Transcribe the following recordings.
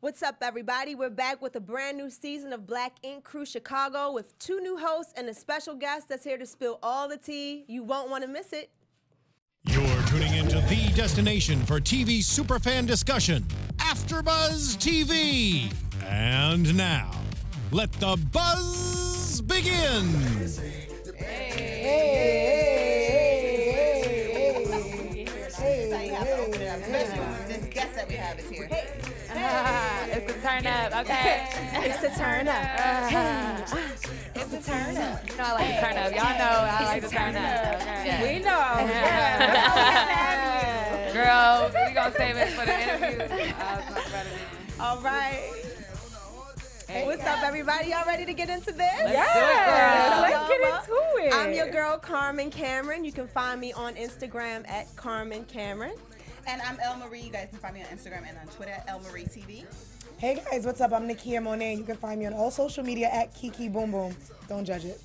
What's up, everybody? We're back with a brand new season of Black Ink Crew Chicago with 2 new hosts and a special guest that's here to spill all the tea. You won't want to miss it. You're tuning into the destination for TV superfan discussion, AFTERBUZZ TV. And now, let the buzz begin. This guest that we have is here. It's the turn up, okay? It's the turn up. It's the turn up. You know I like the turn up. Y'all know I like the turn up. Okay. We know. Girl, we gonna save it for the interview. I'll talk about it then. All right. Hey, what's up, everybody? Y'all ready to get into this? Let's get into it. I'm your girl, Carmen Cameron. You can find me on Instagram at Carmen Cameron. And I'm El Marie. You guys can find me on Instagram and on Twitter at El Marie TV. Hey guys, what's up? I'm Nakia Monet. You can find me on all social media at Kiki Boom Boom. Don't judge it.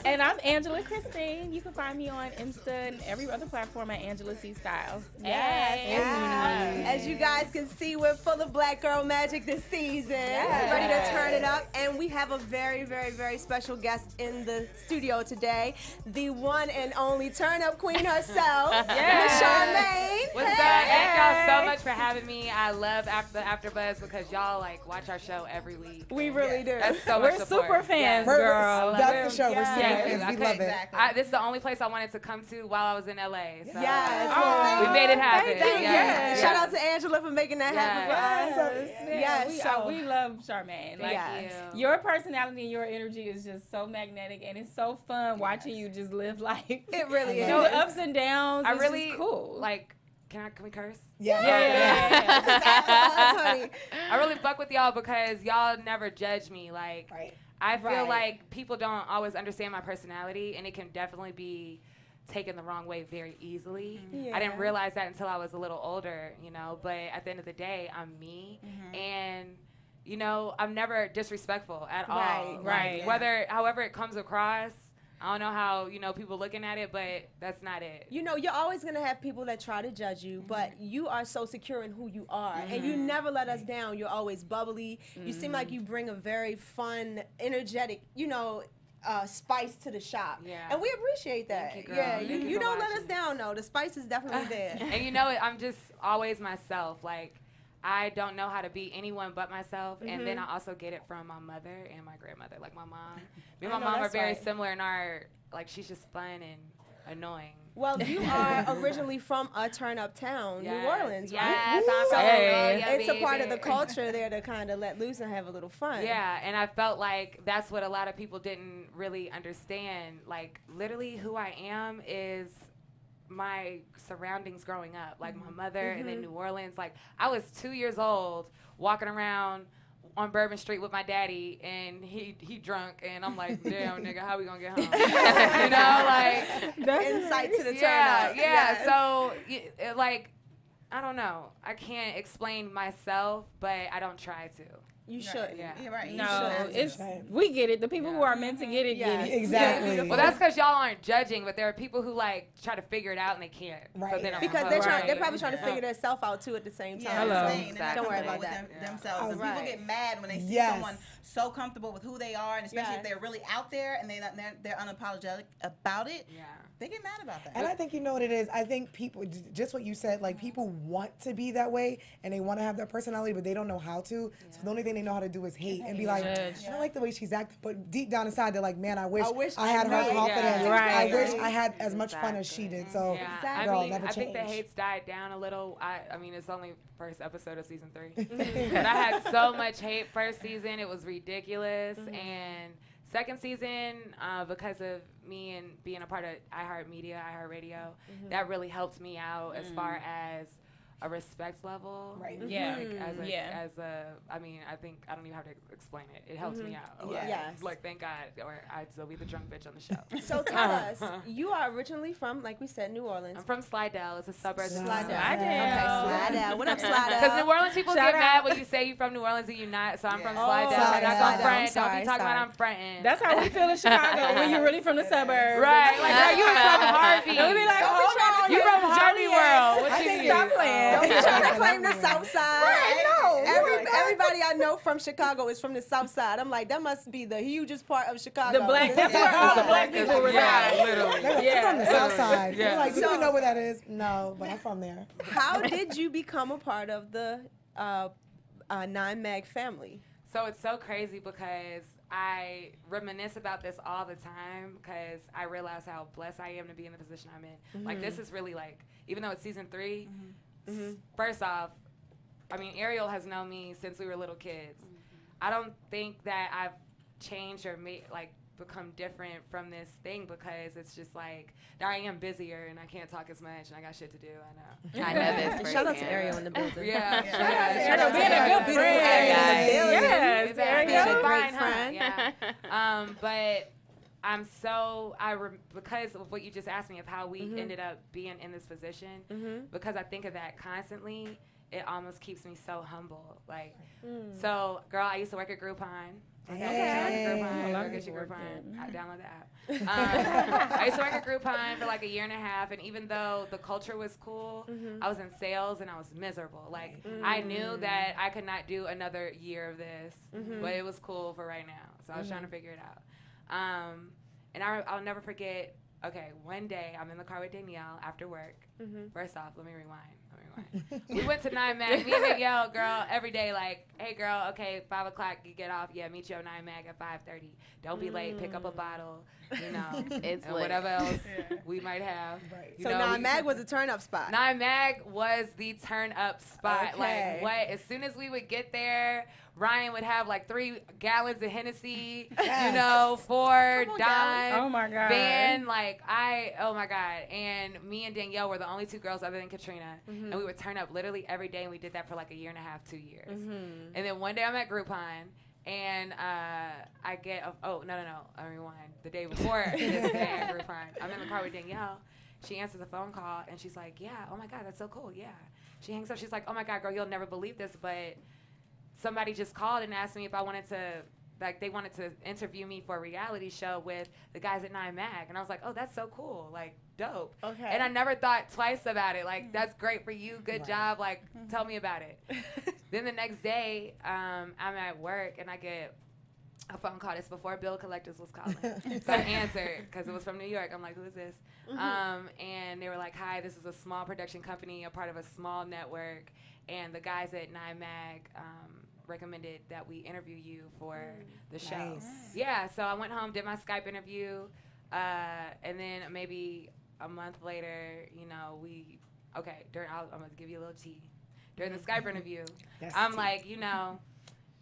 And I'm Angela Christine. You can find me on Insta and every other platform at Angela C Styles. Yes. As you guys can see, we're full of black girl magic this season. Ready to turn it up. And we have a very, very, very special guest in the studio today. The one and only turn up queen herself, Miss Charmaine. What's up? Thank y'all so much for having me. I love AfterBuzz because y'all like watch our show every week. We really do. That's so much We're support. super fans, girl. That's the show. We're super Yes. fans. We love it. This is the only place I wanted to come to while I was in LA. So Yes. we made it happen. Thank you. Yes. Shout out to Angela for making that happen for us. Yes, we love Charmaine. Like, Thank you. your personality and your energy is just so magnetic, and it's so fun watching you just live life. It really is. You know, the ups and downs. I it's really just cool. like. Can we curse? Yeah. I really fuck with y'all because y'all never judge me. Like, I feel like people don't always understand my personality, and it can definitely be taken the wrong way very easily. I didn't realize that until I was a little older, you know, but at the end of the day, I'm me, and, you know, I'm never disrespectful at all. However it comes across, I don't know how, you know, people looking at it, but that's not it. You know, you're always going to have people that try to judge you, but you are so secure in who you are, and you never let us down. You're always bubbly. You seem like you bring a very fun, energetic, you know, spice to the shop. And we appreciate that. Thank you, girl. You don't let us down, though. The spice is definitely there. And you know, I'm just always myself. Like, I don't know how to be anyone but myself, and then I also get it from my mother and my grandmother. Like, my mom. Me and my mom are very similar in our, like, she's just fun and annoying. Well, you are originally from a turn-up town, New Orleans, right? Yes, I'm from It's a part of the culture there to kind of let loose and have a little fun. Yeah, and I felt like that's what a lot of people didn't really understand. Like, literally who I am is my surroundings growing up. Like, my mother and then New Orleans. Like, I was 2 years old walking around on Bourbon Street with my daddy, and he drunk, and I'm like, damn, nigga, how we gonna get home? You know, like, that's insight to the turn up. Yeah. So, like, I don't know. I can't explain myself, but I don't try to. You should. Yeah. No, we get it. The people who are meant to get it, get it. Exactly. Well, that's because y'all aren't judging, but there are people who like try to figure it out and they can't. So they don't because they're probably trying to figure themselves out too at the same time. Don't worry about that. Themselves. And people get mad when they see someone so comfortable with who they are, and especially if they're really out there and they're unapologetic about it. They get mad about that. And I think you know what it is. I think people, just what you said, like, people want to be that way and they want to have that personality, but they don't know how to. So the only thing they know how to do is hate and be like, I don't like the way she's acting. But deep down inside, they're like, man, I wish I had her confidence. I wish I had as much fun as she did. So, girl, never I think the hate's died down a little. I mean, it's only first episode of season 3. But I had so much hate first season. It was ridiculous. And second season, because of me and being a part of iHeartRadio, that really helped me out as far as a respect level. Right. Like, I mean, I think I don't even have to explain it. It helps me out. Like, thank God, or I'd still be the drunk bitch on the show. So tell us, you are originally from, like we said, New Orleans. I'm from Slidell. It's a suburb of Slidell. Okay, Slidell. What up, Slidell? Because New Orleans people get mad when you say you're from New Orleans and you're not. So I'm from Slidell. I'm not gonna front. Don't be talking about I'm fronting. That's how we feel in Chicago when you're really from the suburbs. Right. Like, girl, you was from Harvey. And we be like, hold on, you from Harvey World. What you mean? Stop playing. Don't be trying to claim the South Side. Right, no. Everybody I know from Chicago is from the South Side. I'm like, that must be the hugest part of Chicago. The black, that's where all the black people reside. Literally. I'm from the South Side. You're like, do you know where that is? No, but I'm from there. How did you become a part of the 9 Mag family? So it's so crazy because I reminisce about this all the time because I realize how blessed I am to be in the position I'm in. Like, this is really like, even though it's season 3, first off, I mean, Ariel has known me since we were little kids. I don't think that I've changed or become different from this thing because it's just like I am busier and I can't talk as much and I got shit to do. I know. I know this. Shout out to Ariel in the building. Yeah. Shout out to Ariel. Good friend. Yes, Ariel. Great friend. Yeah. But I'm so because of what you just asked me of how we ended up being in this position. Because I think of that constantly, it almost keeps me so humble. Like, so girl, I used to work at Groupon. Hey. I download the app. I used to work at Groupon for like a year and a half, and even though the culture was cool, I was in sales and I was miserable. Like, I knew that I could not do another year of this, but it was cool for right now. So I was trying to figure it out. And I'll never forget, okay, one day I'm in the car with Danielle after work. First off, let me rewind. We went to 9 Mag. Me and Danielle, girl, every day, like, hey, girl, okay, 5 o'clock, you get off. Yeah, meet you at 9 Mag at 5:30. Don't be late. Pick up a bottle, you know, it's and whatever else we might have. So 9 Mag was a turn-up spot. 9 Mag was the turn-up spot. Okay. Like, what? As soon as we would get there, Ryan would have like 3 gallons of Hennessy, you know, for Don. Oh my God. Van, like oh my God. And me and Danielle were the only 2 girls other than Katrina. And we would turn up literally every day, and we did that for like a year and a half, 2 years. And then one day I'm at Groupon, and I get, no, I rewind. The day before this day at Groupon, I'm in the car with Danielle. She answers a phone call, and she's like, yeah, oh my God, that's so cool, yeah. She hangs up, she's like, oh my God, girl, you'll never believe this, but somebody just called and asked me if I wanted to, like, they wanted to interview me for a reality show with the guys at 9 Mag. And I was like, oh, that's so cool. Like, dope. Okay. And I never thought twice about it. Like, that's great for you. Good job. Like, tell me about it. Then the next day, I'm at work, and I get a phone call. This before bill collectors was calling. So I answered because it was from New York. I'm like, who is this? And they were like, hi, this is a small production company, a part of a small network. And the guys at 9 Mag recommended that we interview you for the show. Nice. Yeah, so I went home, did my Skype interview, and then maybe a month later, you know, I'm going to give you a little tea. During the Skype interview, I'm like, you know,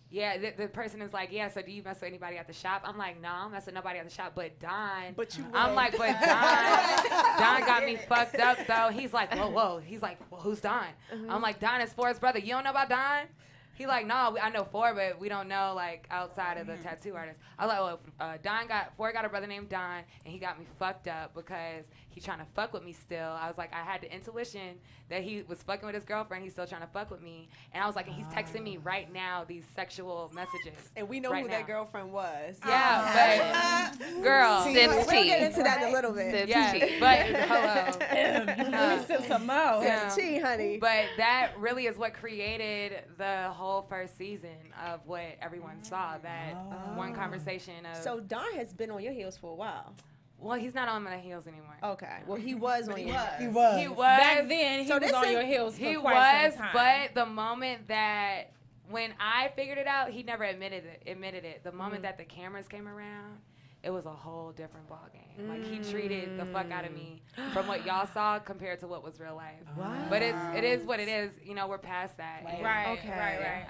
yeah, the person is like, yeah, so do you mess with anybody at the shop? I'm like, no, I don't mess with nobody at the shop, but Don. But you I'm like, but Don got me fucked up, though. He's like, whoa. He's like, well, who's Don? I'm like, Don is Forrest's brother. You don't know about Don? He like, no, I know For, but we don't know, like, outside of the tattoo artist. I was like, For got a brother named Don, and he got me fucked up because he's trying to fuck with me still. I was like, I had the intuition that he was fucking with his girlfriend. He's still trying to fuck with me. And I was like, he's texting me right now these sexual messages. And we know who that girlfriend was. Yeah, but, girl. We'll get into that in a little bit. Yeah, but, hello. Let me sip some more. Sips tea, honey. But that really is what created the whole first season of what everyone saw, that one conversation of... So Don has been on your heels for a while. Well, he's not on my heels anymore. Okay. Well, he was on your heels. He was. Back then, he was on your heels for quite some time. But the moment that... When I figured it out, he never admitted it. The moment that the cameras came around, it was a whole different ballgame. Like, he treated the fuck out of me from what y'all saw compared to what was real life. Wow. But it is what it is. You know, we're past that. Right.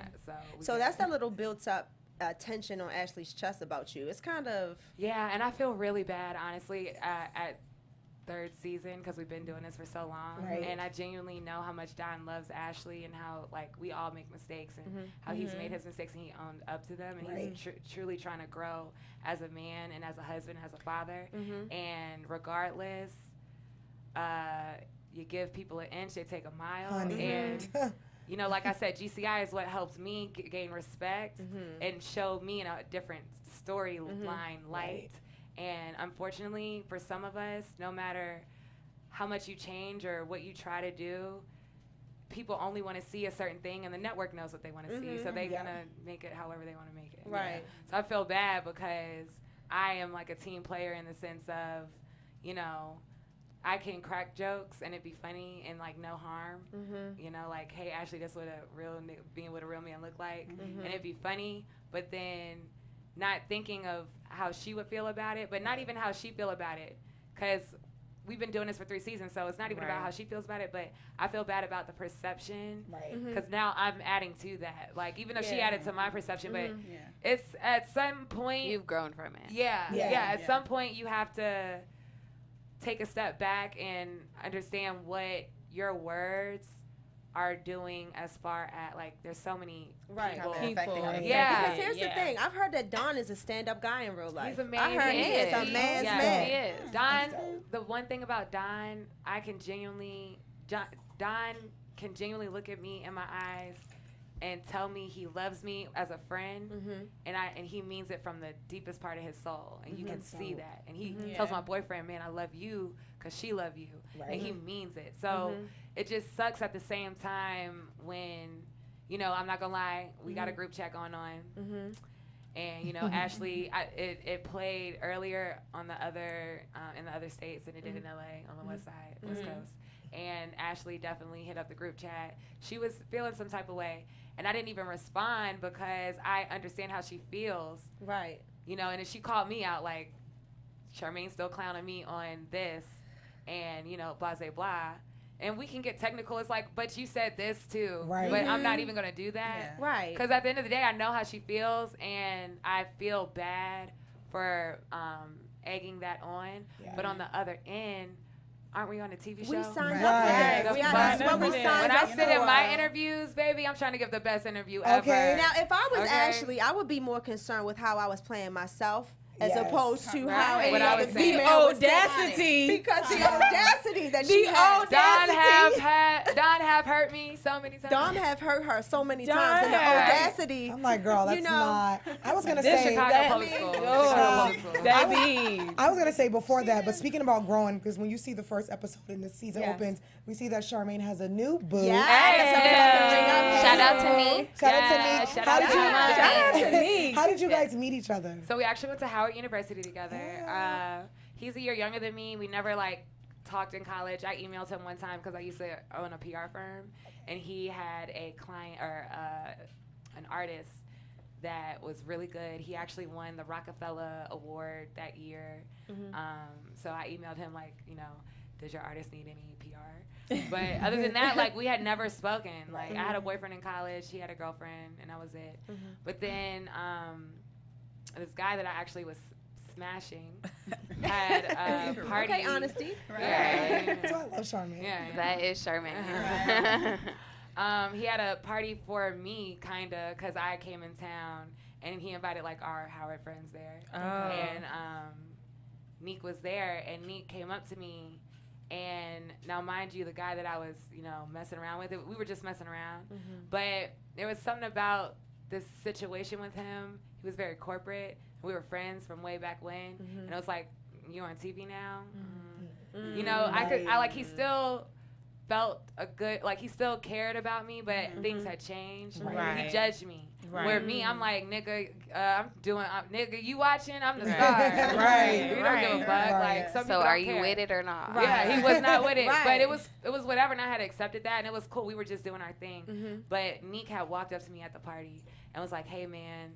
So that's that little built up tension on Ashley's chest about you. It's kind of... Yeah, and I feel really bad, honestly, at 3rd season because we've been doing this for so long. Right. And I genuinely know how much Don loves Ashley and how, like, we all make mistakes and how he's made his mistakes and he owned up to them. And he's truly trying to grow as a man and as a husband, as a father. And regardless, you give people an inch, they take a mile. And... You know, like I said, GCI is what helped me gain respect and show me in a different storyline light. And unfortunately, for some of us, no matter how much you change or what you try to do, people only want to see a certain thing, and the network knows what they want to see, so they're gonna make it however they want to make it. Right. So I feel bad because I am like a team player in the sense of, you know, I can crack jokes and it'd be funny and like no harm. You know, like, hey, Ashley, that's what being with a real man look like, and it'd be funny. But then not thinking of how she would feel about it, but not even how she feel about it, because we've been doing this for 3 seasons, so it's not even about how she feels about it, but I feel bad about the perception, because now I'm adding to that. Like, even though she added to my perception, but it's at some point you've grown from it. At some point you have to take a step back and understand what your words are doing as far as, like, there's so many people. Because here's the thing. I've heard that Don is a stand-up guy in real life. He's amazing. I heard he is a man's man. He is. Don, the one thing about Don, Don can genuinely look at me in my eyes and tell me he loves me as a friend, and he means it from the deepest part of his soul, and you can see that. And he tells my boyfriend, man, I love you because she love you, and he means it. So it just sucks at the same time when, you know, I'm not gonna lie, we got a group chat going on, and, you know, Ashley, it played earlier on the other in the other states than it did in LA on the West Side, West Coast. And Ashley definitely hit up the group chat. She was feeling some type of way. And I didn't even respond because I understand how she feels. Right. You know, and then she called me out like, Charmaine's still clowning me on this and, you know, blah, blah, blah. And we can get technical. It's like, but you said this too. Right. But I'm not even going to do that. Yeah. Right. Because at the end of the day, I know how she feels. And I feel bad for egging that on. Yeah. But on the other end, aren't we on a TV show? We signed up for that. When I sit in my interviews, baby, I'm trying to give the best interview ever. Now, if I was Ashley, I would be more concerned with how I was playing myself as opposed to how any other female was audacity. Because the audacity that she had. Don have hurt me so many times. Don have hurt her so many times. And the audacity. I'm like, girl, that's not. I was going to say. Chicago Public School. I was going to say before that, but speaking about growing, because when you see the first episode and the season opens, we see that Charmaine has a new boo. Shout out to me. Shout out to me. How did you guys meet each other? So we actually went to Howard University together. He's a year younger than me. We never like talked in college. I emailed him one time because I used to own a PR firm, and he had a client or an artist that was really good. He actually won the Rockefeller Award that year. So I emailed him like, you know, does your artist need any PR? But other than that, like, we had never spoken. Like, I had a boyfriend in college, he had a girlfriend, and that was it. But then this guy that I actually was smashing had a party. Okay, honesty. Yeah. That's why I love Charmaine. Yeah. That is Charmaine. He had a party for me, kind of, because I came in town, and he invited, like, our Howard friends there. And Neek was there, and Neek came up to me. And now, mind you, the guy that I was, you know, messing around with, we were just messing around. But there was something about this situation with him. He was very corporate. We were friends from way back when. And it was like, you're on TV now? You know, he still felt a good, like, he still cared about me, but things had changed. He judged me. Where me, I'm like, nigga, nigga, you watching? I'm the star. You don't give a fuck. Like, some people so are don't you care. with it or not? Yeah, he was not with it. But it was whatever, and I had accepted that, and it was cool. We were just doing our thing. But Neek had walked up to me at the party and was like, hey, man,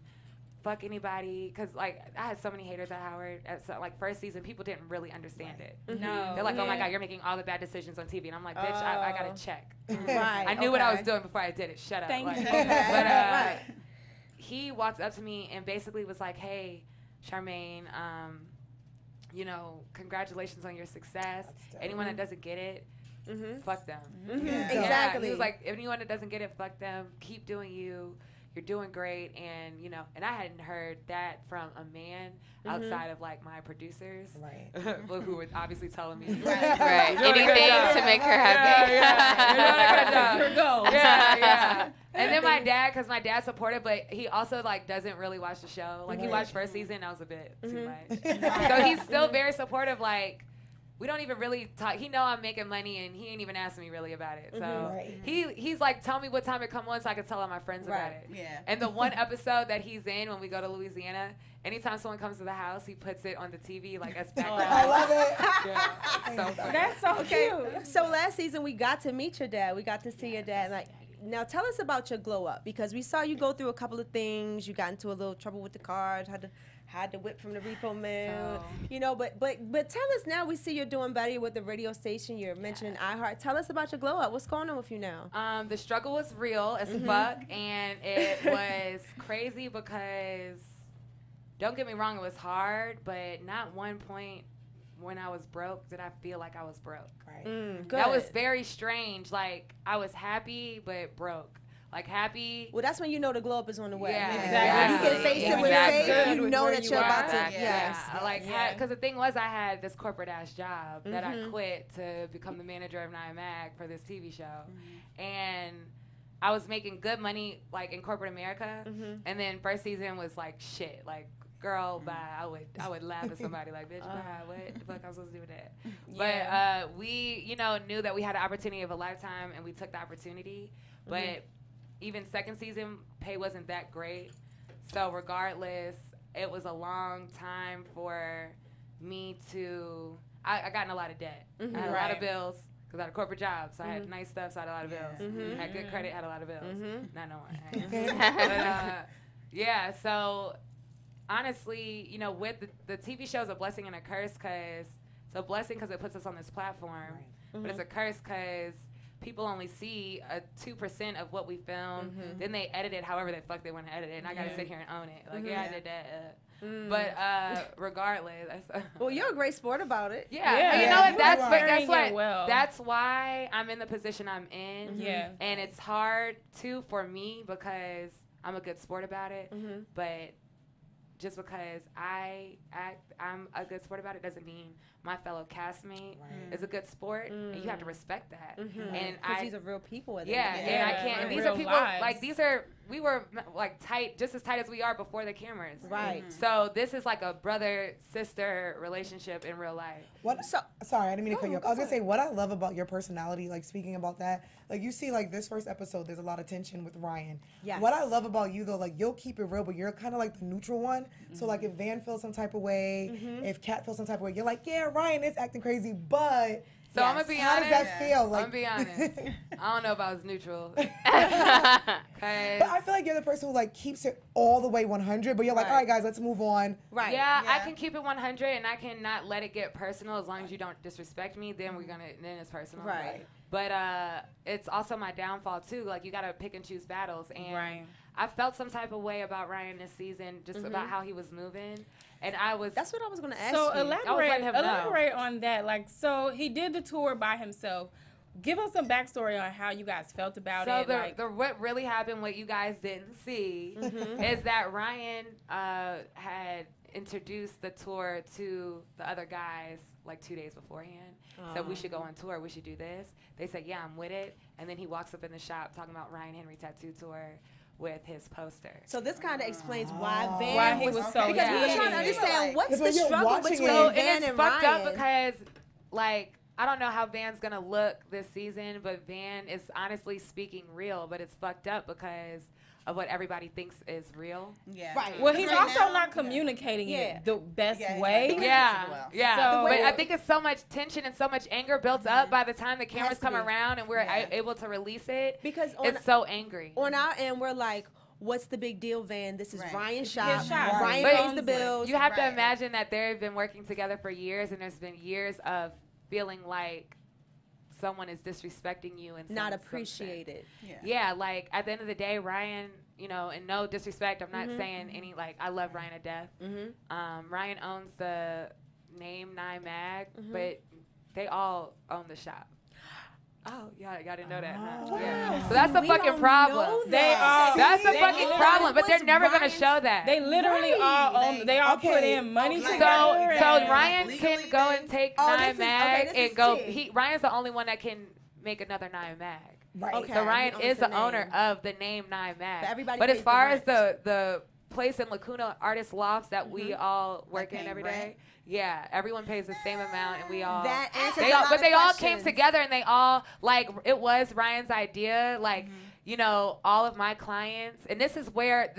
fuck anybody. Because, like, I had so many haters at Howard. Like, first season, people didn't really understand it. No. They're like, oh, my God, you're making all the bad decisions on TV. And I'm like, bitch, I got to check. Right. I knew what I was doing before I did it. Shut up. Thank you. But he walked up to me and basically was like, hey, Charmaine, you know, congratulations on your success. Anyone that doesn't get it, fuck them. Exactly. He was like, if anyone that doesn't get it, fuck them. Keep doing you. You're doing great. And, you know, and I hadn't heard that from a man outside of, like, my producers. Who were obviously telling me. Anything to make her happy. And then my dad, because my dad's supportive, but he also, like, doesn't really watch the show. Like, he watched first season. That was a bit too much. So he's still very supportive, like, we don't even really talk. He know I'm making money, and he ain't even asking me really about it. So he's like, tell me what time it come on so I can tell all my friends about it. Yeah. And the one episode that he's in when we go to Louisiana, anytime someone comes to the house, he puts it on the TV like as background. I love it. Yeah, so funny. That's so cute. So last season we got to meet your dad. We got to see your dad. Like, now tell us about your glow up, because we saw you go through a couple of things. You got into a little trouble with the cars, had to whip from the repo man, you know. But tell us now. We see you're doing better with the radio station. You're mentioning iHeart. Tell us about your glow up. What's going on with you now? The struggle was real as fuck, and it was crazy because, don't get me wrong, it was hard, but not one point when I was broke did I feel like I was broke. Good. That was very strange. Like, I was happy but broke. Like, happy. Well, that's when you know the glow up is on the way. Yeah, exactly. You can face it with faith. You know that you're about to. Because the thing was, I had this corporate ass job that I quit to become the manager of NIMAG for this TV show, and I was making good money like in corporate America, and then first season was like shit. Like, girl, bye. I would laugh at somebody like, bitch, bye. What the fuck I'm supposed to do with that? But we, you know, knew that we had an opportunity of a lifetime, and we took the opportunity. But even second season, pay wasn't that great. So regardless, it was a long time for me to. I got in a lot of debt. I had a lot of bills because I had a corporate job, so I had nice stuff, so I had a lot of bills. Had good credit, had a lot of bills. Not no more. But yeah, so. Honestly, you know, with the TV show is a blessing and a curse, because it's a blessing because it puts us on this platform, but it's a curse because people only see 2% of what we film. Then they edit it however the fuck they want to edit it, and I got to sit here and own it. Like, I did that. But regardless. Well, you're a great sport about it. Yeah. You know what? That's why I'm in the position I'm in. Yeah. And it's hard, too, for me because I'm a good sport about it, but just because I'm a good sport about it doesn't mean my fellow castmate is a good sport, and you have to respect that. And because these are real people. And I can't. And these are people like we were like tight, just as tight as we are before the cameras. Right. So this is like a brother-sister relationship in real life. Sorry, I didn't mean to cut you off. I was gonna say what I love about your personality. Like, speaking about that, like, you see, like, this first episode, there's a lot of tension with Ryan. Yes. What I love about you, though, like, you'll keep it real, but you're kind of like the neutral one. So, like, if Van feels some type of way, if Kat feels some type of way, you're like, yeah, Ryan is acting crazy, but. So I'm gonna be honest. How does that feel? Like, I'm gonna be honest. I don't know if I was neutral. But I feel like you're the person who, like, keeps it all the way 100, but you're like, all right, guys, let's move on. Right. Yeah, I can keep it 100, and I can not let it get personal. As long as you don't disrespect me, then then it's personal. Right. But it's also my downfall too. Like, you gotta pick and choose battles, and I felt some type of way about Ryan this season, just about how he was moving. And that's what I was gonna ask you. So elaborate on that. Like, so he did the tour by himself. Give us some backstory on how you guys felt about it. So what really happened, what you guys didn't see, is that Ryan had introduced the tour to the other guys like 2 days beforehand. So we should go on tour. We should do this. They said, yeah, I'm with it. And then he walks up in the shop talking about Ryan Henry Tattoo Tour with his poster. So this kind of explains why Van was so, because we were trying to understand what's the struggle between Van and Ryan. Fucked up because, like, I don't know how Van's gonna look this season, but Van is honestly speaking real, but it's fucked up because of what everybody thinks is real. Yeah. Right. Well, he's also not communicating it the best way. Yeah. So, but I think it's so much tension and so much anger built up by the time the cameras come around and we're able to release it. Because it's so angry. On our end, we're like, what's the big deal, Van? This is Ryan's shop. Ryan pays the bills. You have to imagine that they've been working together for years, and there's been years of feeling like someone is disrespecting you and not appreciated. Yeah, like at the end of the day, Ryan, you know, and no disrespect, I'm not saying any, like, I love Ryan to death. Ryan owns the name NIMAG, but they all own the shop. Oh, yeah, I didn't know that. Huh? Yeah. So that's the fucking problem. That's the fucking problem, but they're never going to show that. They literally all own, they all put in money together. So Ryan can go and take NIMAG and go, Ryan's the only one that can make another NIMAG. Right. Okay. So Ryan is the owner of the name NIMAG. But as far as the place in Lacuna Artist Lofts that we all work in every day. Yeah, everyone pays the same amount, and we all. That answers but they all came questions. together, and they all like it was Ryan's idea. Like you know, all of my clients, and this is where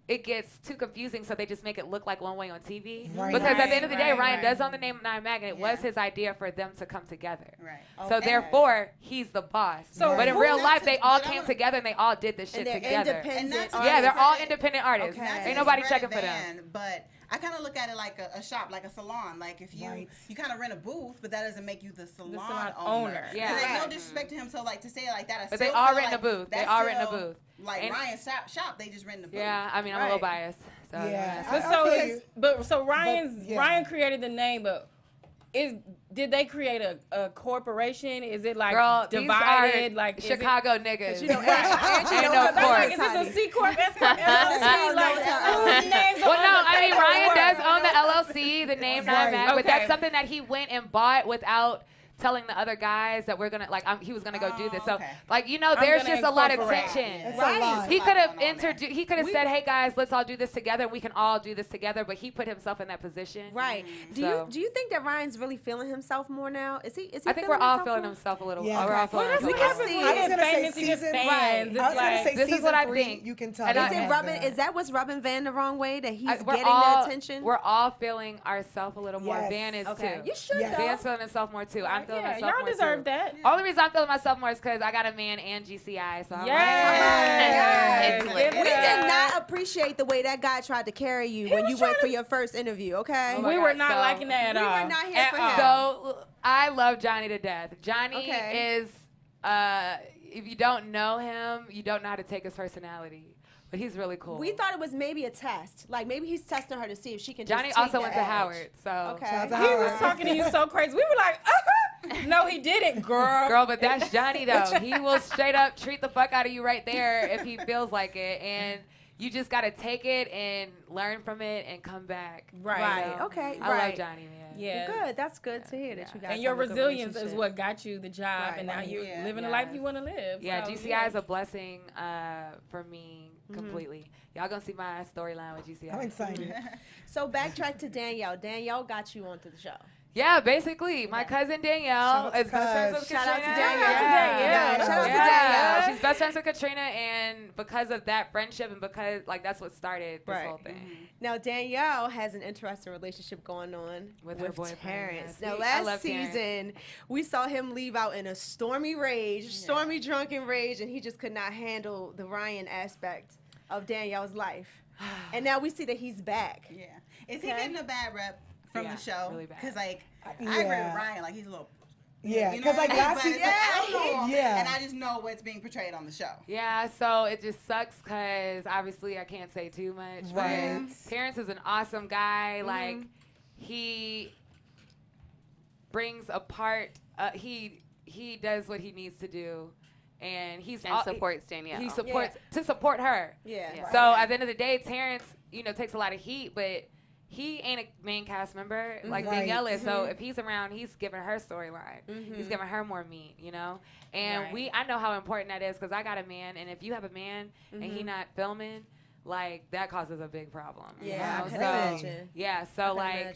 it gets too confusing, so they just make it look like one way on TV. Right. Because at the end of the day, Ryan does own the name of Nine Mag, and it was his idea for them to come together. Right. So therefore, he's the boss. So, but in real life, they all came together and they all did this shit together. Yeah, they're all independent artists. Okay. Ain't nobody checking for them. But I kind of look at it like a shop, like a salon. Like if you kind of rent a booth, but that doesn't make you the salon owner. Yeah. Like, no disrespect to him, so like to say it like that. But they all rent a booth. They all rent a booth. Like Ryan's shop, they just rent the booth. Yeah, I mean, I'm a little biased. So so Ryan created the name, but did they create a corporation? Is it like divided? Like Chicago niggas. You know, is this a C corp? Well, no, I mean Ryan does own the LLC, the name Nine Mag, but that's something that he went and bought without telling the other guys that we're gonna he was gonna go do this. So like you know, there's just a lot of tension. Right. He could have introduced. He could have said, "Hey guys, let's all do this together. And we can all do this together." But he put himself in that position. Right. Do you think that Ryan's really feeling himself more now? Is he? I think we're all feeling himself a little. Yeah. We're all feeling. We can see. I was gonna say season. This is what I think. You can tell. Is that what's rubbing Van the wrong way? That he's getting the attention. We're all feeling ourselves a little more. Van is too. You should. Van's feeling himself more too. I'm feeling myself more too. That. Only reason I'm feeling myself more is because I got a man and GCI. So I'm we did not appreciate the way that guy tried to carry you when you went for your first interview, okay? We were not liking that at all. We were not here for him. So I love Johnny to death. Johnny is, if you don't know him, you don't know how to take his personality. But he's really cool. We thought it was maybe a test. Like maybe he's testing her to see if she can Johnny just also went to Howard. So he was talking to you so crazy. We were like, no, he didn't, girl. Girl, but that's Johnny though. He will straight up treat the fuck out of you right there if he feels like it. And you just gotta take it and learn from it and come back. Right. You know? Okay. I love Johnny, man. Yeah. Well, good. That's good to hear that you guys. And your resilience is what got you the job, and now you're living the life you want to live. Yeah, so, GCI is a blessing for me completely. Y'all gonna see my storyline with GCI. I'm excited. So backtrack to Danielle. Danielle got you onto the show. Yeah, basically, my cousin Danielle is best friends with Katrina. Shout out to Danielle. Shout out to Danielle. She's best friends with Katrina, and because of that friendship, and because that's what started this whole thing. Now Danielle has an interesting relationship going on with her boyfriend Terrence. Now last season, we saw him leave out in a stormy rage, stormy drunken rage, and he just could not handle the Ryan aspect of Danielle's life. And now we see that he's back. Yeah, is he getting a bad rep from the show? Really bad. Because like I agree with Ryan, like he's a little. Yeah, because like last season, and I just know what's being portrayed on the show. Yeah, so it just sucks because obviously I can't say too much. Right. But Terrence is an awesome guy. Like he brings apart. He does what he needs to do, and supports Danielle. He supports to support her. Yeah. So at the end of the day, Terrence, takes a lot of heat, but he ain't a main cast member like Danielle is. So if he's around, he's giving her storyline. He's giving her more meat, And I know how important that is because I got a man, and if you have a man and he not filming, like that causes a big problem. Yeah, I can imagine. Yeah, so like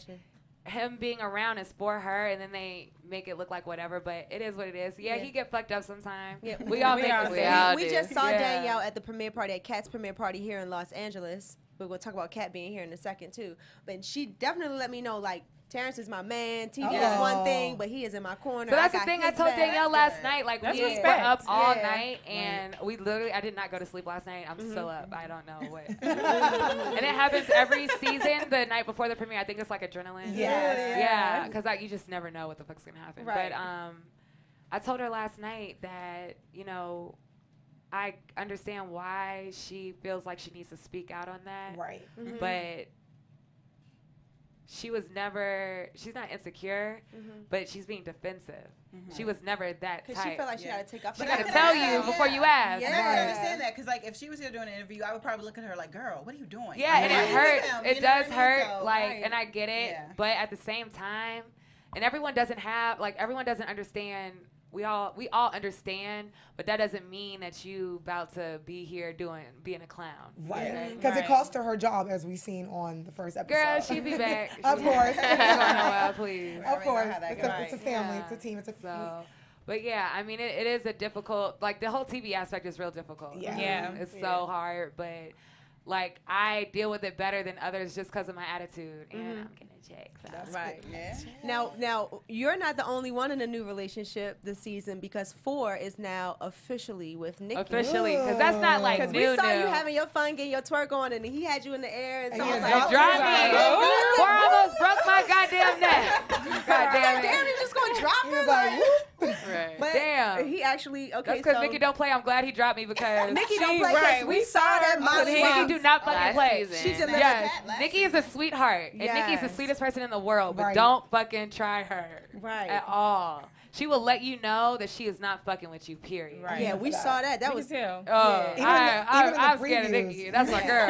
him being around is for her, and then they make it look like whatever, but it is what it is. Yeah, he get fucked up sometimes. Yeah, we all make mistakes. We just saw Danielle at the premiere party, at Kat's premiere party here in Los Angeles. But we'll talk about Kat being here in a second too. But she definitely let me know, like, Terrence is my man. TV is one thing, but he is in my corner. So that's the thing I told Danielle last night. Like, we were up all night, and we literally, I did not go to sleep last night. I'm still up. I don't know what. And it happens every season, the night before the premiere. I think it's like adrenaline. Yeah, because you just never know what the fuck's going to happen. Right. But I told her last night that, I understand why she feels like she needs to speak out on that. Right. But she's not insecure, but she's being defensive. She was never that type. Because she felt like she got to take off. She got to tell you before you ask. Yeah, I understand that. Because, like, if she was here doing an interview, I would probably look at her like, girl, what are you doing? Yeah, and it hurts. It does hurt. So, and I get it. But at the same time, and everyone doesn't understand we all understand, but that doesn't mean that you about to be here being a clown. Right. Because it cost her job, as we seen on the first episode. Girl, she'll be back. Of course. Please. Of course. It's a family. It's a team. It's a so, but yeah, I mean, it is a difficult, like the whole TV aspect is real difficult. Yeah. It's so hard, but like I deal with it better than others just because of my attitude, and I'm getting a check. So. That's right. Yeah. Now you're not the only one in a new relationship this season, because 4 is now officially with Nikki. Officially, because that's not like new. Because we saw you having your fun, getting your twerk on, and he had you in the air, and so like, drop me. 4 almost broke my goddamn neck. Goddamn it. Damn, you just gonna drop me? Like, right. But damn. He actually That's because Nikki don't play. I'm glad he dropped me because Nikki don't play. Right. We saw that. Nikki do not fucking play. She's Nikki is a sweetheart, and Nikki's the sweetest person in the world. But don't fucking try her at all. She will let you know that she is not fucking with you, period. Right. Yeah, we saw that. That was him. Oh, I'm scared of Nikki. That's my girl.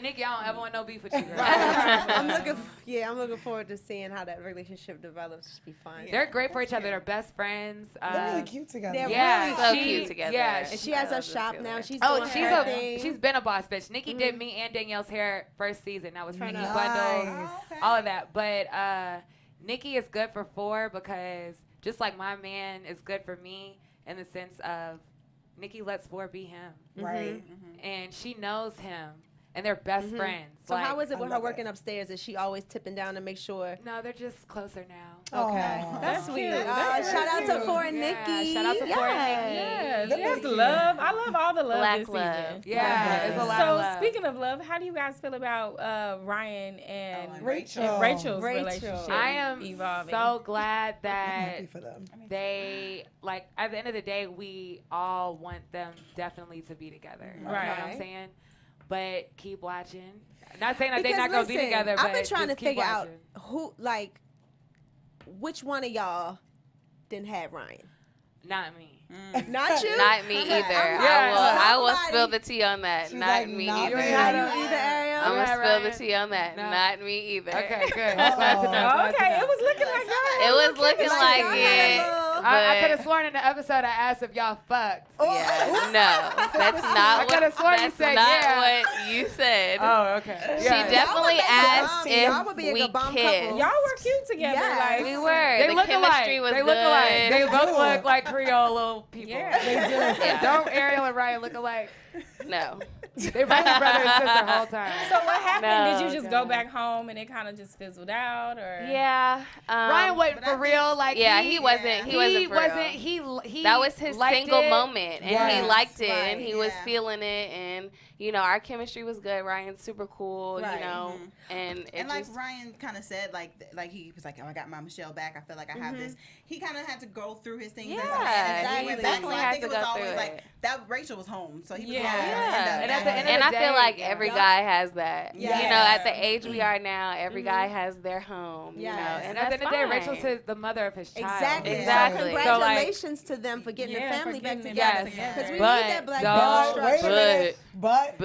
Nikki, I don't ever want no beef with you, girl. I'm looking forward to seeing how that relationship develops. Just be fun. They're great for each other. They're best friends. They're really cute together. They're really so cute together. Yeah, and she has a shop now. She's doing her thing. She's been a boss bitch. Nikki did me and Danielle's hair first season. That was Nikki bundles, all of that. But Nikki is good for 4 because just like my man is good for me in the sense of Nikki lets 4 be him. Right. And she knows him. And they're best friends. So how is it with her working upstairs? Is she always tipping down to make sure? No, they're just closer now. Okay. That's sweet. Shout out to 4 and Nikki. Shout out to 4 and Nikki. Yes, love. I love all the love Black this love. season. Yeah, it's a lot of love. So speaking of love, how do you guys feel about Ryan and Rachel's relationship? I am evolving? so glad that happy for them. they, like, at the end of the day, we all want them definitely to be together. You know what I'm saying? But keep watching. Not saying that they're not going to be together, but I've been trying to figure out watching. which one of y'all didn't have Ryan. Not me. Not you? Not me either. I will spill the tea on that. Not me either. Not you either, Ariel? I'm going to spill the tea on that. No. Not me either. Okay, good. Glad to know. Okay, it was looking like that. It was looking like it. I could have sworn in the episode I asked if y'all fucked. Yeah, no, that's not what you said. Oh, okay. She definitely asked if we kissed. Y'all were cute together. Like we were. They the look chemistry alike. was They good. look alike. They both look like Creole little people. Yeah, they do. Yeah. Don't Ariel and Ryan look alike? No. They might be brother and sister the whole time. So what happened? Did you just go back home and it kind of just fizzled out, or? Yeah. Ryan wasn't for real. Like he wasn't. He wasn't for real. He that was his single moment, and he liked it, right, and he was feeling it, and you know our chemistry was good. Ryan's super cool, you know, and like Ryan kind of said, like he was like, oh, I got my Michelle back. I feel like I have this. He kind of had to go through his things. Yeah, he definitely had to go through it. Like that Rachel was home, so he was always and at the end of and the I day, feel like every guy has that. Yeah. You know, at the age we are now, every guy has their home. You know, and at the end of the day, Rachel's the mother of his child. Exactly. So congratulations to them for getting their family back together. Because we need that black family structure. But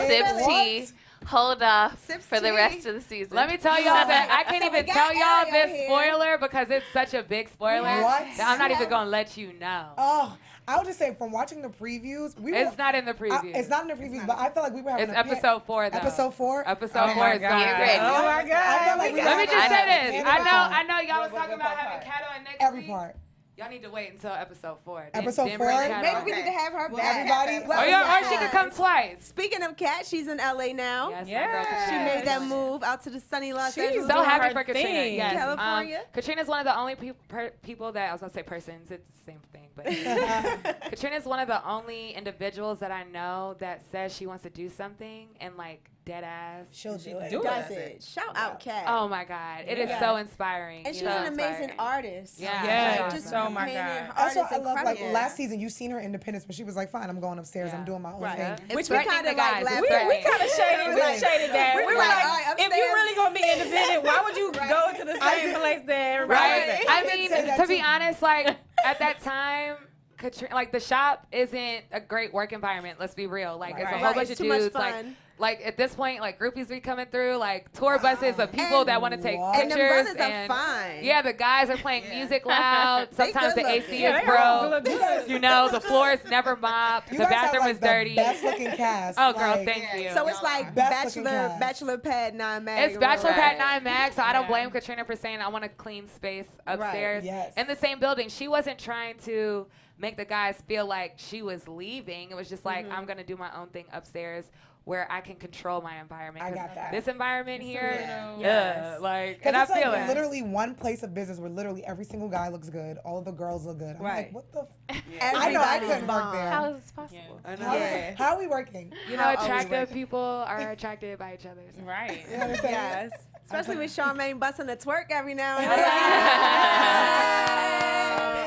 sip tea. Hold off for the rest of the season. Let me tell y'all that I can't even tell y'all this spoiler because it's such a big spoiler that I'm not even going to let you know. Oh, I would just say from watching the previews, it's not in the previews. It's not in the previews, but I feel like we were having It's episode 4, though. Episode 4? Episode 4 is going ready. Oh, my God. Let me just say this. I know y'all was talking about having Kat on next every week. part. Y'all need to wait until episode 4. Episode 4? Maybe we need to have her back. Everybody? Or she could come twice. Speaking of Kat, she's in LA now. Yes, She made that move out to the sunny Los Angeles. So happy for Katrina. Yes. California. Katrina's one of the only people that, I was going to say persons, it's the same thing, but Katrina's one of the only individuals that I know that says she wants to do something and like dead ass. She'll do it. Does it. Shout out Kat. Oh my God. It is so inspiring. And she's an amazing artist. Yeah. Just oh my God. Also, I love like last season you seen her independence, but she was like, fine, I'm going upstairs. I'm doing my own thing. Which we kind of like laughed We at. kind of shaded that. We were like, if you really going to be independent, why would you go to the same place that everybody else? I mean, to be honest, like at that time, Katrina, like the shop isn't a great work environment. Let's be real. Like it's a whole bunch of dudes. Like at this point, like groupies be coming through, like tour buses of people that want to take pictures. And the brothers are fine. Yeah, the guys are playing music loud. Sometimes the AC is broke. You know, the floor is never mopped. The bathroom is dirty. Best looking cast. Oh, girl, thank you. So it's like Bachelor Pad 9 Mag. It's Bachelor Pad 9 Mag, so I don't blame Katrina for saying I want a clean space upstairs. In the same building. She wasn't trying to make the guys feel like she was leaving. It was just like, I'm going to do my own thing upstairs where I can control my environment. I got that. This environment here, like, and I feel like literally one place of business where literally every single guy looks good, all of the girls look good. I'm like, what the? I know I couldn't work there. How is this possible? How are we working? You know, attractive people are attracted by each other. So. Right. You know what I'm saying? Yes. Especially with Charmaine busting a twerk every now and then.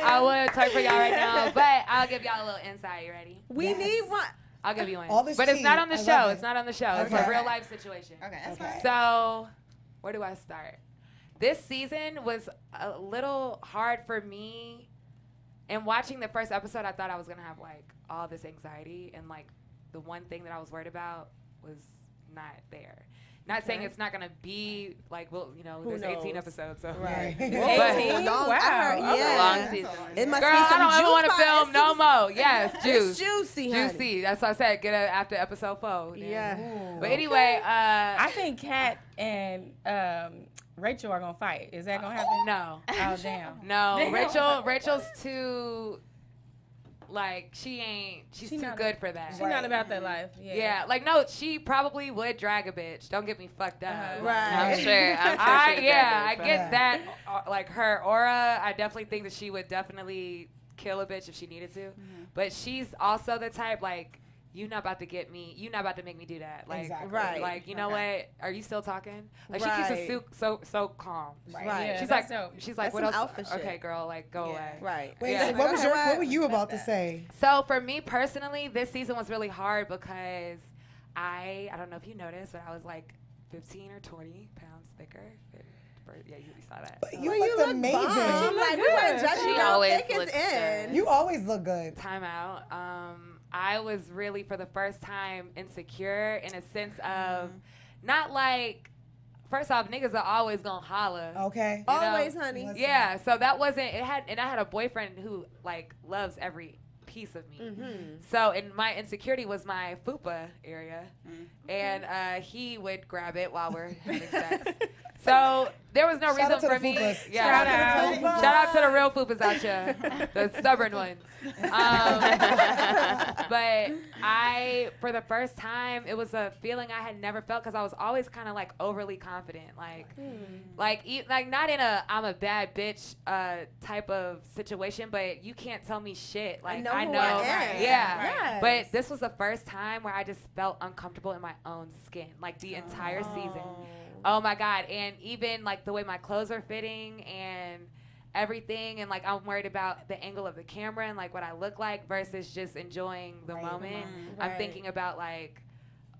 I would twerk for y'all right now, but I'll give y'all a little insight. You ready? We need one. I'll give you one. But it's not on the show. It's not on the show. It's a real life situation. Okay, that's fine. So, where do I start? This season was a little hard for me. And watching the first episode, I thought I was going to have, like, all this anxiety. And, like, the one thing that I was worried about was not there. Not saying it's not going to be, like, well, you know, there's 18 episodes. So. Right. 18? Wow. Long season. It must Girl, be some I don't ever want to juice film no more. Yes, juice. It's juicy, honey. Juicy. That's what I said. Get it after episode 4. Yeah. Ooh. But anyway, I think Kat and Rachel are gonna fight. Is that gonna happen? No. Oh damn. No. Rachel's too, like, she's too good for that. She's not about that life. Yeah. Like, no, she probably would drag a bitch. Don't get me fucked up. I'm sure. I get that, like, her aura. I definitely think that she would definitely kill a bitch if she needed to. But she's also the type, like, you're not about to make me do that. Like, exactly. Like, you know what? Are you still talking? Like, she keeps it so calm. Right. Yeah, She's like, what some else? alpha shit. Okay, girl, like, go away. Right. Wait, so what were you about to say? So for me personally, this season was really hard because I don't know if you noticed, but I was like 15 or 20 pounds thicker. Yeah, you saw that. But you looked amazing. Like, we weren't judging you. always Thick looks as in. You always look good. Time out. I was really, for the first time, insecure in a sense of not like, first off, niggas are always gonna holla. Okay. Always, honey. Yeah, so that wasn't, and I had a boyfriend who, like, loves every piece of me. So, and my insecurity was my fupa area. And he would grab it while we're having sex. So there was no reason for me. Yeah. Shout out to the real fupas out here, the stubborn ones. But for the first time, it was a feeling I had never felt because I was always kind of like overly confident, like not in a I'm a bad bitch type of situation, but you can't tell me shit. Like I know, Yes. But this was the first time where I just felt uncomfortable in my own skin, like the entire season. Oh my God. And even like the way my clothes are fitting and everything, and like I'm worried about the angle of the camera and like what I look like versus just enjoying the moment. I'm thinking about like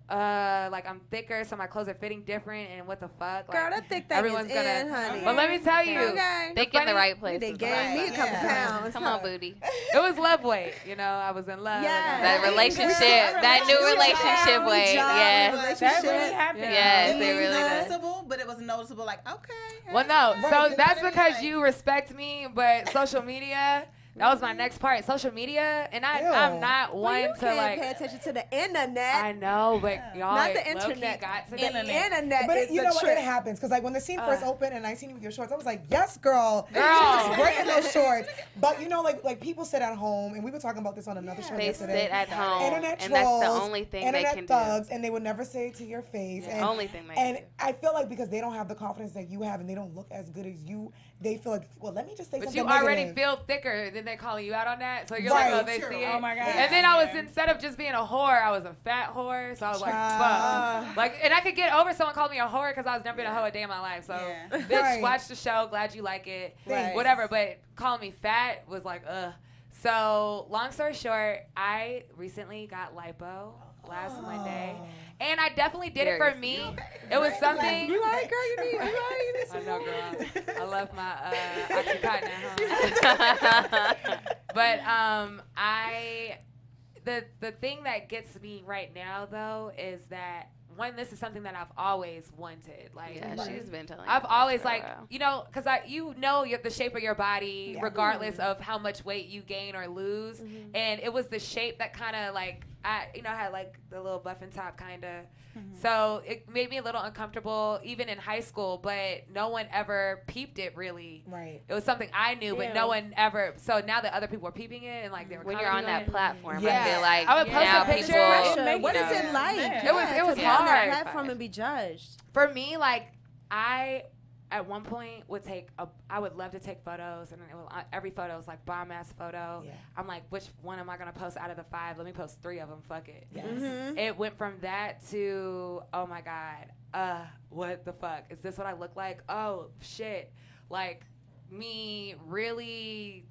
I'm thicker, so my clothes are fitting different, and what the fuck? Girl, that thick thing everyone's is in, honey. But let me tell you, Thick in the right place. They gave me a couple pounds. Come on, booty. it was love weight. You know, I was in love. That relationship, that new relationship weight. Yeah. That really happened. Yes, It they was really did. noticeable, but it was noticeable. Like, okay. Well, no. So that's because you respect me, but social media. That was my next part. Social media, and I'm not one to like pay attention to the internet. I know, but y'all Not the internet. Got to The the internet But is you the know what? trick. It happens because like when the scene first opened and I seen you with your shorts, I was like, yes, girl. She Girl. was great in those shorts. But you know, like people sit at home, and we were talking about this on another show They yesterday. sit at home, Internet and trolls, that's the only thing they internet can thugs, and they would never say it to your face. do. And, Only thing they and can do. I feel like because they don't have the confidence that you have, and they don't look as good as you, they feel like, well, let me just say But something you already negative. feel thicker, then they calling you out on that. So you're Right. like, oh, they see it. Oh my God. And then I was, instead of just being a whore, I was a fat whore. So I was like, fuck. Like, and I could get over someone calling me a whore because I was never been a hoe a day in my life. So, bitch, Right. watch the show. Glad you like it. Right. Whatever. But calling me fat was like, ugh. So, long story short, I recently got lipo last Monday. And I definitely did it for me. It was something. You all right, girl? You need I know, girl. I left my Oxycontin at home. But the thing that gets me right now though is that this is something that I've always wanted. Like, yeah, she's been telling. I've always you know, because the shape of your body, regardless of how much weight you gain or lose, and it was the shape that kind of like I had like the little buffing top kind of. So it made me a little uncomfortable, even in high school, but no one ever peeped it really. Right. It was something I knew, but no one ever. So now that other people were peeping it and like they were when you're on that platform, I feel like I would post a picture. What is it like? It was to be hard. on that platform and be judged. For me, like at one point I would love to take photos, and every photo is like bomb ass photo. Yeah. I'm like, which one am I gonna post out of the 5? Let me post 3 of them. Fuck it. Yes. It went from that to, oh my god, what the fuck is this? What I look like? Oh shit, like me really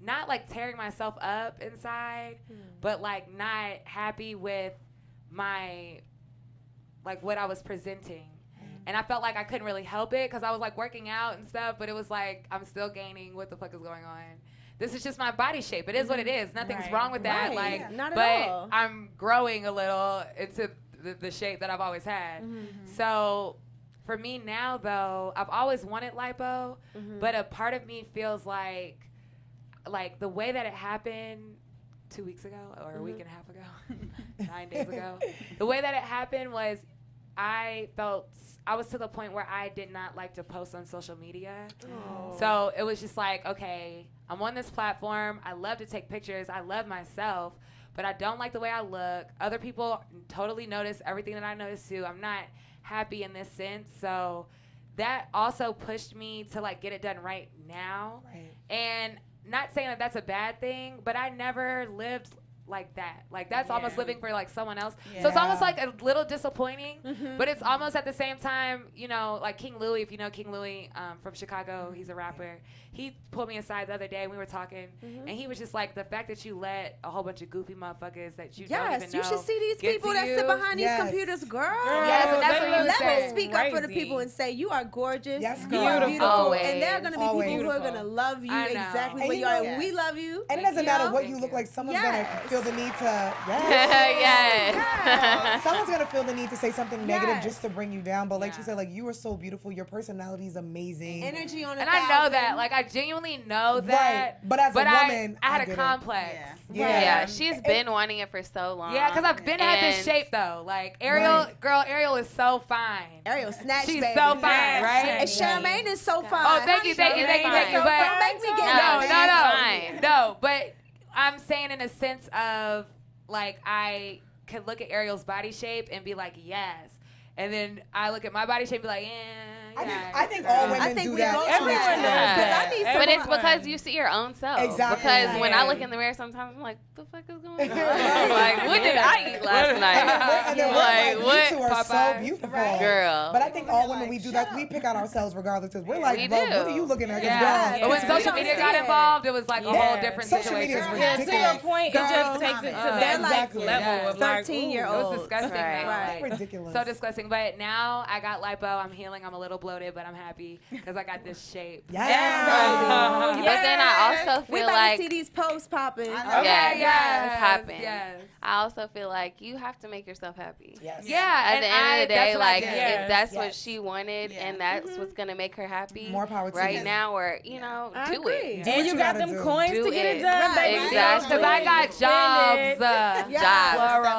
not like tearing myself up inside, but like not happy with my like what I was presenting. And I felt like I couldn't really help it because I was like working out and stuff, but it was like I'm still gaining. What the fuck is going on? This is just my body shape. It is what it is. Nothing's wrong with that. Like, not at but all. I'm growing a little into the shape that I've always had. So for me now, though, I've always wanted lipo, but a part of me feels like the way that it happened 2 weeks ago or a week and a half ago, 9 days ago, the way that it happened was I was to the point where I did not like to post on social media. Oh. So it was just like, okay, I'm on this platform. I love to take pictures. I love myself, but I don't like the way I look. Other people totally notice everything that I notice too. I'm not happy in this sense. So that also pushed me to like get it done right now. Right. And not saying that that's a bad thing, but I never lived like that. Like that's almost living for like someone else. So it's almost like a little disappointing, but it's almost at the same time, you know, like King Louie, if you know King Louie from Chicago, he's a rapper. He pulled me aside the other day and we were talking and he was just like, the fact that you let a whole bunch of goofy motherfuckers that you don't even know. You should see these people that sit behind these computers, girl. Yes, and that's what let me speak up for the people and say you are gorgeous, you are beautiful, always. and there are going to be people who are going to love you exactly where you are, and we love you. And it doesn't matter what you look like. Someone's going to feel the need to someone's going to feel the need to say something negative just to bring you down. But like she said, like you are so beautiful. Your personality is amazing. Energy on it. And I know that. Like I genuinely know that. But as a woman, I had a complex. Yeah, she's been wanting it for so long. Yeah, because I've been had this shape though. Like Ariel is so fine. Ariel snatch, she's baby. so fine, right? And Charmaine is so fine. Oh, thank you. But don't make me get no. But I'm saying in a sense of like I could look at Ariel's body shape and be like, yes, and then I look at my body shape and be like, I think all women do that. Everyone does. But it's because you see your own self. Exactly. Because when I look in the mirror, sometimes I'm like, "The fuck is going on? Like, what did I eat last night? Like, what? You two are so beautiful, girl." But I think all women we do that. We pick out ourselves regardless. Because we're like, "Bro, what are you looking at?" But when social media got involved, it was like a whole different social situation. Social media is ridiculous. To your point, it just takes it to that next level of like 13-year-old. It was disgusting. Right. Ridiculous. So disgusting. But now I got lipo. I'm healing. I'm a little bloated, but I'm happy because I got this shape. But then I also feel we about like to see these posts popping. Yes, popping. Yes. I also feel like you have to make yourself happy. Yes. Yeah. At the end of the day, like if if that's what she wanted and that's what's gonna make her happy, more power to right you. now, or you know, do it. And you got them coins to get it done, baby. Exactly. Because I got jobs. Jobs.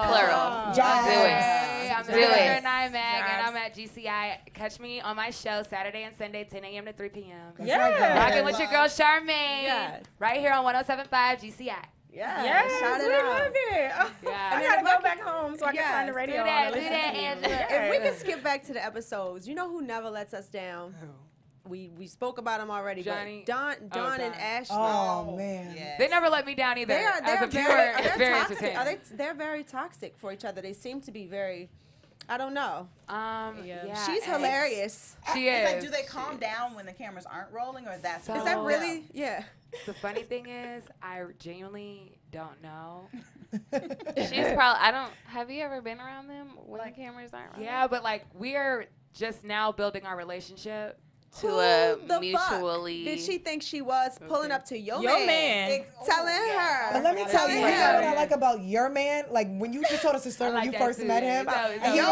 Plural. Jobs. Do it. I'm the editor in IMAG, and I'm at GCI. Catch me on my show Saturday and Sunday, 10 a.m. to 3 p.m. Rocking with your girl Charmaine, right here on 107.5 GCI. Yes, shout we it out. love it. I gotta go back home so I can turn the radio on. Do that, Angela. If we can skip back to the episodes, you know who never lets us down? We spoke about him already. Johnny. Don and Ashley. Oh man, they never let me down either. As a viewer, it's very entertaining. They're very toxic for each other. They seem to be very. I don't know. She's hilarious. She is. Like, do they calm down when the cameras aren't rolling, or that's is that really? Yeah. The funny thing is, I genuinely don't know. She's probably. Have you ever been around them when the cameras aren't rolling? Yeah, but like we're just now building our relationship. mutually. Did she think she was pulling up to your man? Telling her. But let me tell you, you know what I like about your man? Like when you just told us the story when you first met him, and he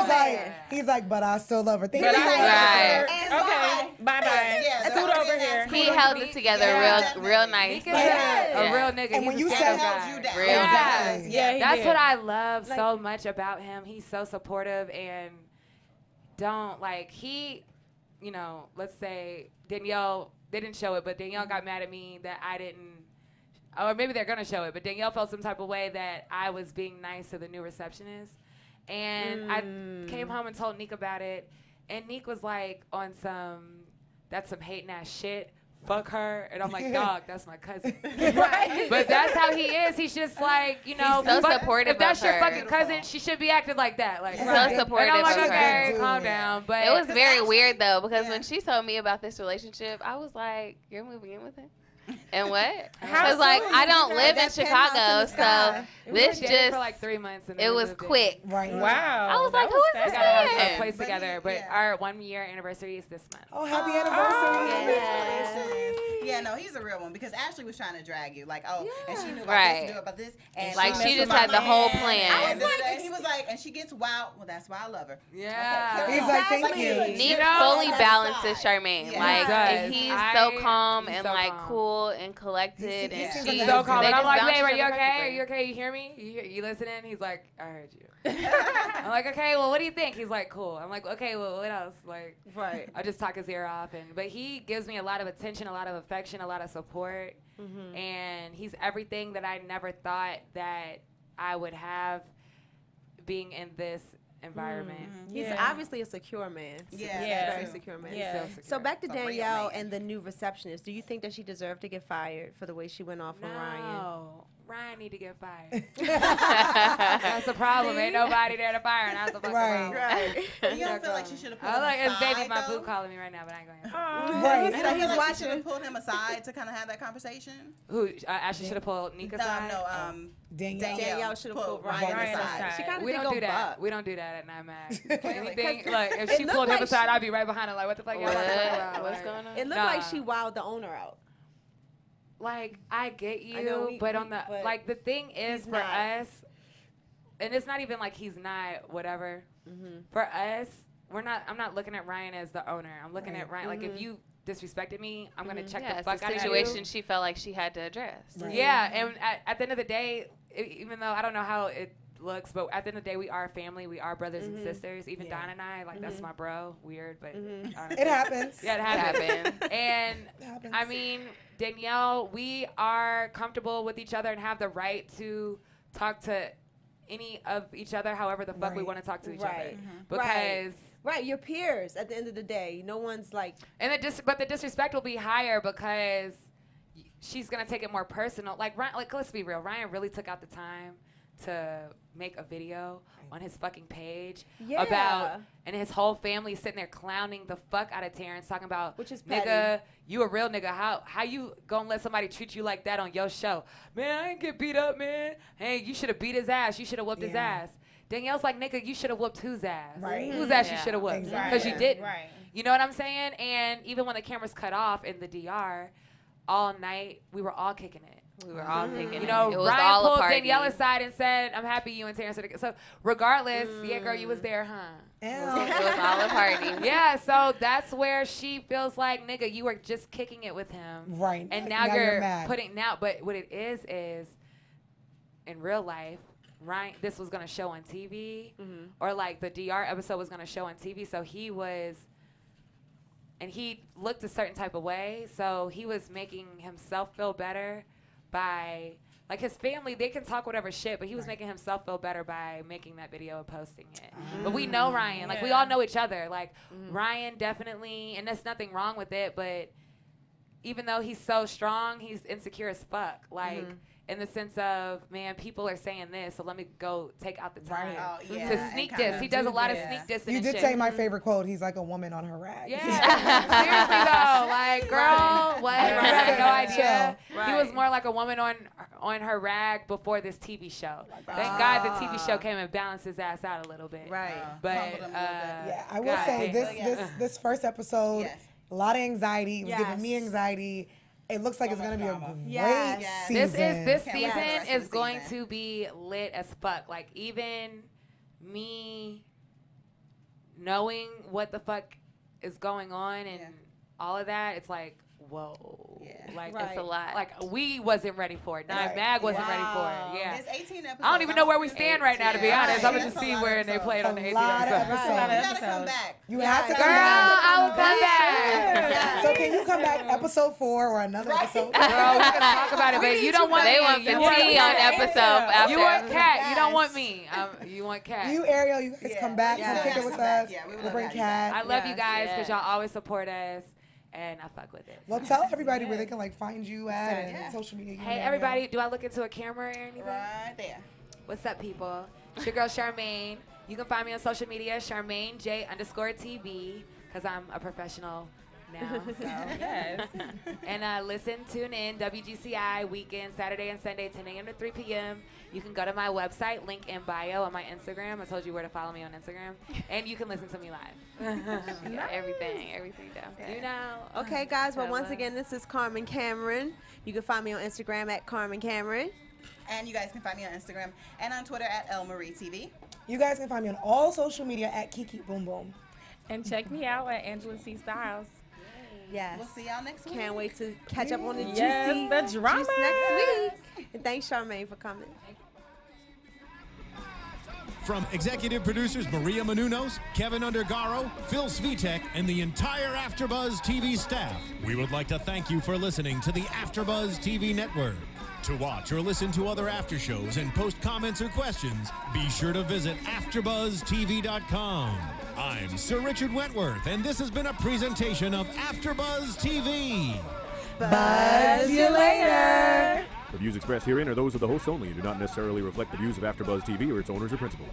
was like, but I still love her. Right. Okay. Bye bye. Scoot over here. He held it together real nice. A real nigga. And when you said that's what I love so much about him. He's so supportive and you know, let's say Danielle, they didn't show it, but Danielle got mad at me that I didn't, or maybe they're gonna show it, but Danielle felt some type of way that I was being nice to the new receptionist. And I came home and told Nick about it, and Nick was like on that's some hating ass shit. Fuck her. And I'm like, dog, that's my cousin. Right. But that's how he is. He's just like, you know, so supportive. If that's your fucking cousin, she should be acting like that. Like, so supportive. And I'm like, of okay, her. calm down. But it was very weird though, because when she told me about this relationship, I was like, you're moving in with him? And what? Because like I don't live in Chicago, so this just for like 3 months. And it was quick. Right. Wow. I was like, who is this man? We gotta have a man? place together, but our 1 year anniversary is this month. Oh, happy anniversary! Yeah, no, he's a real one because Ashley was trying to drag you, like, and she knew about this, knew about this, and like she just had the whole plan. I was like, he was like, and she gets wild. Well, that's why I love her. Yeah. He's like, thank you. Nick fully balances Charmaine. Like, and he's so calm and like cool and collected. And she's so calm. And I'm like, babe, are you okay? Are you okay? You hear me? You listening? He's like, I heard you. I'm like, okay, well, what do you think? He's like, cool. I'm like, okay, well, what else? Like, I just talk his ear off. But he gives me a lot of attention, a lot of affection, a lot of support. And he's everything that I never thought that I would have being in this environment. He's obviously a secure man. Very secure man. So back to Danielle and the new receptionist. Do you think that she deserved to get fired for the way she went off on Ryan? No. Ryan need to get fired. That's the problem. Ain't nobody there to fire, and that's the fucking problem. Right. You don't feel like she should have pulled him aside, it's baby my boo calling me right now, but I ain't going to answer. Right. So he's watching. Should have pulled him aside to kind of have that conversation. Who? Ashley should have pulled Nick aside? No, Danielle should have pulled Ryan aside. She kind of We don't do that. We don't do that at Night Mag. Anything, like, if she pulled him aside, I'd be right behind her like, what the fuck y'all talking about? What's going on? It looked like she wowed the owner out. Like, I get you, but like, the thing is for us, and it's not even like he's not whatever. For us, I'm not looking at Ryan as the owner. I'm looking at Ryan, like, if you disrespected me, I'm going to check the fuck out of you. Situation she felt like she had to address. Yeah, and at the end of the day, even though I don't know how it looks, but at the end of the day, we are family. We are brothers and sisters. Even Don and I, like, that's my bro. Weird, but it happens. Yeah, it happens. And I mean, Danielle, we are comfortable with each other and have the right to talk to any of each other however the fuck we want to talk to each other. Because you're peers at the end of the day. No one's like, and but the disrespect will be higher because she's gonna take it more personal. Like Ryan, like, let's be real, Ryan really took out the time to make a video on his fucking page about, and his whole family sitting there clowning the fuck out of Terrence, talking about, which is nigga, petty. You a real nigga. How you gonna let somebody treat you like that on your show? Man, I ain't get beat up, man. Hey, you should have beat his ass. You should have whooped his ass. Danielle's like, nigga, you should have whooped whose ass? Whose ass you should have whooped? Because you didn't. You know what I'm saying? And even when the cameras cut off in the DR, all night, we were all kicking it. We were all thinking it. You know, it was Ryan all pulled a party. Danielle aside and said, I'm happy you and Terrence are together. So regardless, yeah, girl, you was there, huh? It was all a party. Yeah, so that's where she feels like, nigga, you were just kicking it with him. Right. And now you're putting, but what it is in real life, Ryan, this was going to show on TV, or like the DR episode was going to show on TV, so he was, and he looked a certain type of way, so he was making himself feel better by, like, his family, they can talk whatever shit, but he was making himself feel better by making that video and posting it. But we know Ryan. Like, we all know each other. Like, Ryan definitely, and there's nothing wrong with it, but even though he's so strong, he's insecure as fuck. Like, in the sense of, man, people are saying this, so let me go take out the time to sneak diss. He does a lot of sneak dissing. You did say my favorite quote. He's like a woman on her rag. Yeah, seriously though, like, girl, what? I had no idea. He was more like a woman on her rag before this TV show. Thank God the TV show came and balanced his ass out a little bit. Right. But yeah, I will say this first episode. A lot of anxiety. It was giving me anxiety. It looks like it's going to be a great season. This season is going to be lit as fuck. Like, even me knowing what the fuck is going on and all of that, it's like, whoa. Like, it's a lot. Like, we wasn't ready for it. Mag wasn't ready for it. Yeah. There's 18 episodes. I don't even know where we stand right now, to be honest. I'm going to see where they played on the 18th episode. You gotta come back. You have to come back. Girl, I will come back. So can you come back episode 4 or another episode? Girl, we're going to talk about it, but you don't want me. They want the tea on episode. You want Kat. You don't want me. You want Kat. You, Ariel, you guys come back. Come kick it with us. We'll bring Kat. I love you guys because y'all always support us. And I fuck with it. Well, tell everybody where they can like find you at and social media. Hey, everybody, do I look into a camera or anything? Right there. What's up, people? It's your girl, Charmaine. You can find me on social media, CharmaineJ_TV, because I'm a professional now. So. Yes. And tune in, WGCI, weekend, Saturday and Sunday, 10 a.m. to 3 p.m. You can go to my website, link in bio on my Instagram. I told you where to follow me on Instagram. And you can listen to me live. Everything down there. You know. Okay, guys, well, once again, this is Carmen Cameron. You can find me on Instagram at Carmen Cameron. And you guys can find me on Instagram and on Twitter at LMarieTV. You guys can find me on all social media at Kiki Boom Boom. And check me out at Angela C. Styles. Yes. We'll see y'all next week. Can't wait to catch up on the the drama next week. And thanks, Charmaine, for coming. From executive producers Maria Menounos, Kevin Undergaro, Phil Svitek, and the entire AfterBuzz TV staff, we would like to thank you for listening to the AfterBuzz TV network. To watch or listen to other after shows and post comments or questions, be sure to visit AfterBuzzTV.com. I'm Sir Richard Wentworth, and this has been a presentation of AfterBuzz TV. Buzz you later. The views expressed herein are those of the hosts only and do not necessarily reflect the views of AfterBuzz TV or its owners or principals.